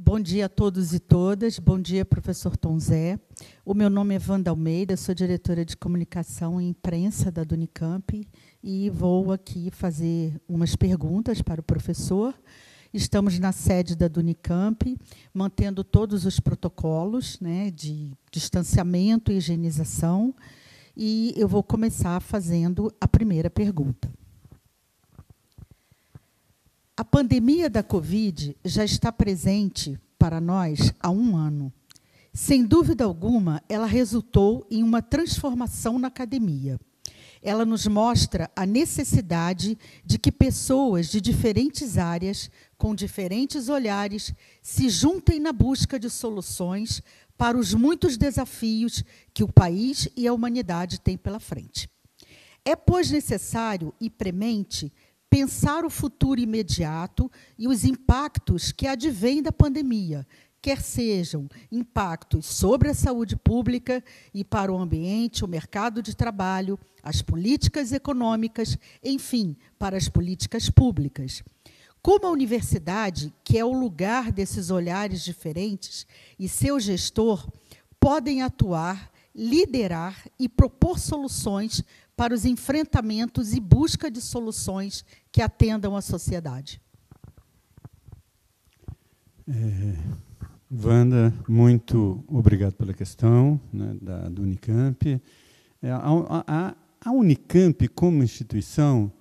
Bom dia a todos e todas. Bom dia, professor Tom Zé. O meu nome é Wanda Almeida, sou diretora de comunicação e imprensa da Unicamp e vou aqui fazer umas perguntas para o professor. Estamos na sede da Unicamp, mantendo todos os protocolos, né, de distanciamento e higienização, e eu vou começar fazendo a primeira pergunta. A pandemia da Covid já está presente para nós há um ano. Sem dúvida alguma, ela resultou em uma transformação na academia. Ela nos mostra a necessidade de que pessoas de diferentes áreas, com diferentes olhares, se juntem na busca de soluções para os muitos desafios que o país e a humanidade têm pela frente. É, pois, necessário e premente pensar o futuro imediato e os impactos que advêm da pandemia, quer sejam impactos sobre a saúde pública e para o ambiente, o mercado de trabalho, as políticas econômicas, enfim, para as políticas públicas. Como a universidade, que é o lugar desses olhares diferentes, e seu gestor podem atuar, liderar e propor soluções para os enfrentamentos e busca de soluções que atendam à sociedade. Wanda, muito obrigado pela questão, né, do Unicamp. A Unicamp, como instituição,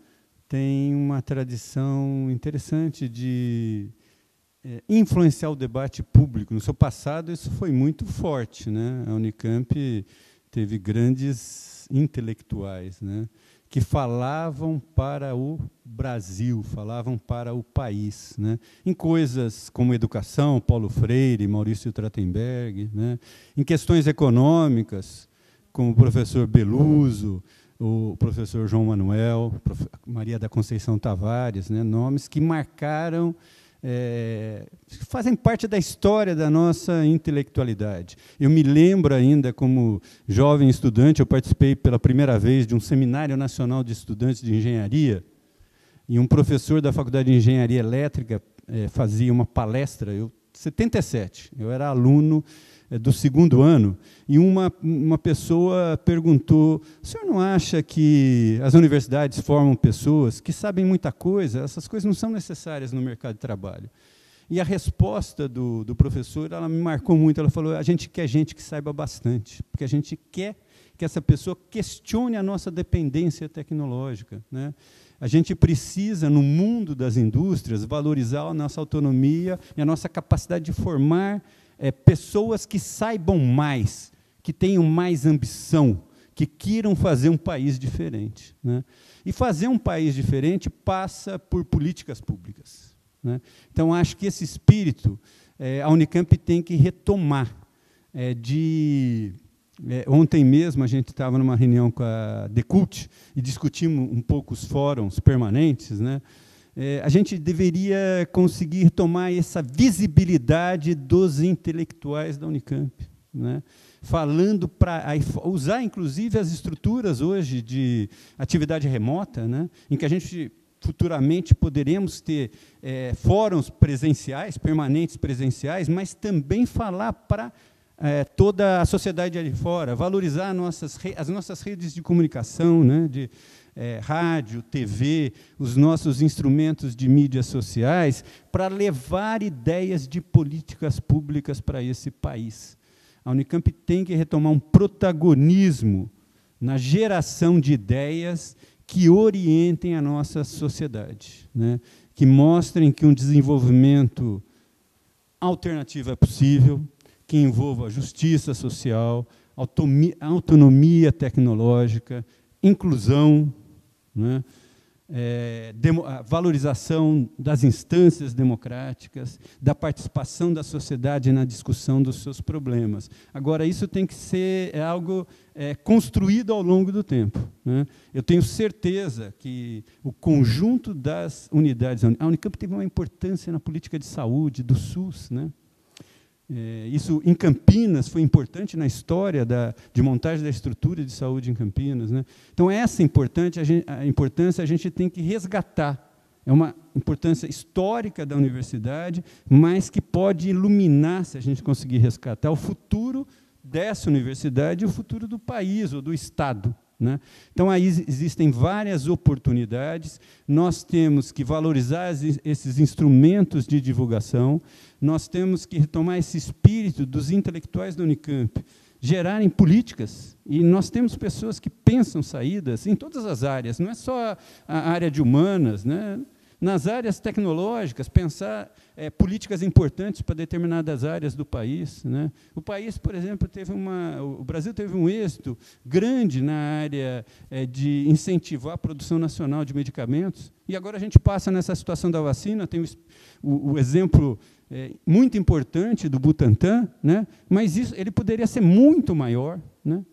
tem uma tradição interessante de influenciar o debate público. No seu passado, isso foi muito forte, né? A Unicamp teve grandes intelectuais, né, que falavam para o Brasil, falavam para o país, né, em coisas como educação, Paulo Freire, Maurício Trachtenberg, né, em questões econômicas, como o professor Beluso, o professor João Manuel, Maria da Conceição Tavares, né, nomes que marcaram, fazem parte da história da nossa intelectualidade. Eu me lembro ainda, como jovem estudante, eu participei pela primeira vez de um Seminário Nacional de Estudantes de Engenharia, e um professor da Faculdade de Engenharia Elétrica fazia uma palestra, 77, eu era aluno do segundo ano, e uma pessoa perguntou: o senhor não acha que as universidades formam pessoas que sabem muita coisa? Essas coisas não são necessárias no mercado de trabalho. E a resposta do professor, ela me marcou muito. Ela falou: a gente quer gente que saiba bastante, porque a gente quer que essa pessoa questione a nossa dependência tecnológica, né? A gente precisa, no mundo das indústrias, valorizar a nossa autonomia e a nossa capacidade de formar pessoas que saibam mais, que tenham mais ambição, que queiram fazer um país diferente, né? E fazer um país diferente passa por políticas públicas, né? Então, acho que esse espírito a Unicamp tem que retomar. Ontem mesmo a gente estava numa reunião com a Decult e discutimos um pouco os fóruns permanentes, né? A gente deveria conseguir tomar essa visibilidade dos intelectuais da Unicamp, né? Falando para usar, inclusive, as estruturas hoje de atividade remota, né? Em que a gente futuramente poderemos ter fóruns presenciais, permanentes presenciais, mas também falar para toda a sociedade ali fora, valorizar as nossas redes de comunicação, né? De rádio, TV, os nossos instrumentos de mídias sociais, para levar ideias de políticas públicas para esse país. A Unicamp tem que retomar um protagonismo na geração de ideias que orientem a nossa sociedade, né? Que mostrem que um desenvolvimento alternativo é possível, que envolva justiça social, autonomia tecnológica, inclusão, né? A valorização das instâncias democráticas, da participação da sociedade na discussão dos seus problemas. Agora, isso tem que ser algo construído ao longo do tempo, né? Eu tenho certeza que o conjunto das unidades... A Unicamp teve uma importância na política de saúde, do SUS, né? Isso em Campinas foi importante na história de montagem da estrutura de saúde em Campinas, né? Então, essa importância a gente tem que resgatar É uma importância histórica da universidade, mas que pode iluminar, se a gente conseguir resgatar, o futuro dessa universidade e o futuro do país ou do Estado, né? Então, aí existem várias oportunidades, nós temos que valorizar esses instrumentos de divulgação, nós temos que retomar esse espírito dos intelectuais da Unicamp, gerarem políticas, e nós temos pessoas que pensam saídas em todas as áreas, não é só a área de humanas, né? Nas áreas tecnológicas, pensar políticas importantes para determinadas áreas do país, né? O país, por exemplo, o Brasil teve um êxito grande na área de incentivar a produção nacional de medicamentos, e agora a gente passa nessa situação da vacina, tem o exemplo muito importante do Butantan, né? Mas ele poderia ser muito maior, né?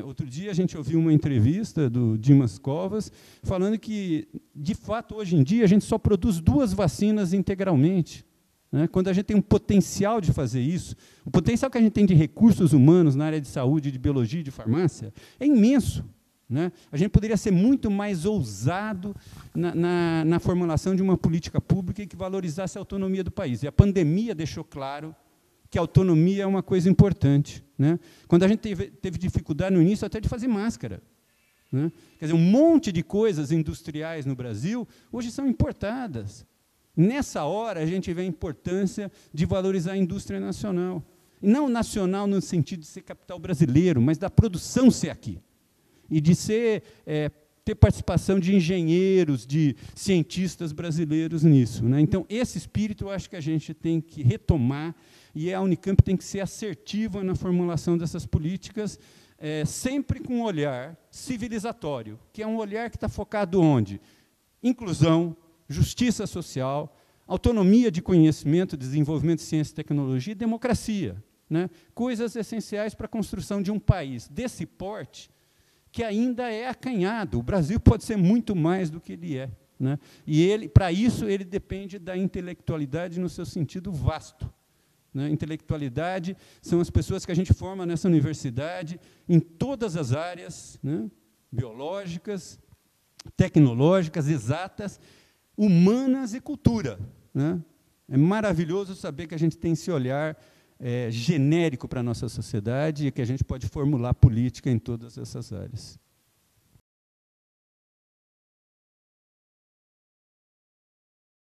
Outro dia a gente ouviu uma entrevista do Dimas Covas falando que, de fato, hoje em dia, a gente só produz 2 vacinas integralmente, né? Quando a gente tem um potencial de fazer isso, o potencial que a gente tem de recursos humanos na área de saúde, de biologia e de farmácia é imenso, né? A gente poderia ser muito mais ousado na formulação de uma política pública que valorizasse a autonomia do país. E a pandemia deixou claro que a autonomia é uma coisa importante, né? Quando a gente teve dificuldade no início até de fazer máscara, né? Quer dizer, um monte de coisas industriais no Brasil hoje são importadas. Nessa hora, a gente vê a importância de valorizar a indústria nacional. E não nacional no sentido de ser capital brasileiro, mas da produção ser aqui. E de ter participação de engenheiros, de cientistas brasileiros nisso, né? Então, esse espírito eu acho que a gente tem que retomar, e a Unicamp tem que ser assertiva na formulação dessas políticas, sempre com um olhar civilizatório, que é um olhar que está focado onde? Inclusão, justiça social, autonomia de conhecimento, desenvolvimento de ciência e tecnologia e democracia, né? Coisas essenciais para a construção de um país desse porte, que ainda é acanhado. O Brasil pode ser muito mais do que ele é, né? E para isso, ele depende da intelectualidade no seu sentido vasto, né? Intelectualidade são as pessoas que a gente forma nessa universidade em todas as áreas, né? Biológicas, tecnológicas, exatas, humanas e cultura, né? É maravilhoso saber que a gente tem esse olhar genérico para a nossa sociedade e que a gente pode formular política em todas essas áreas.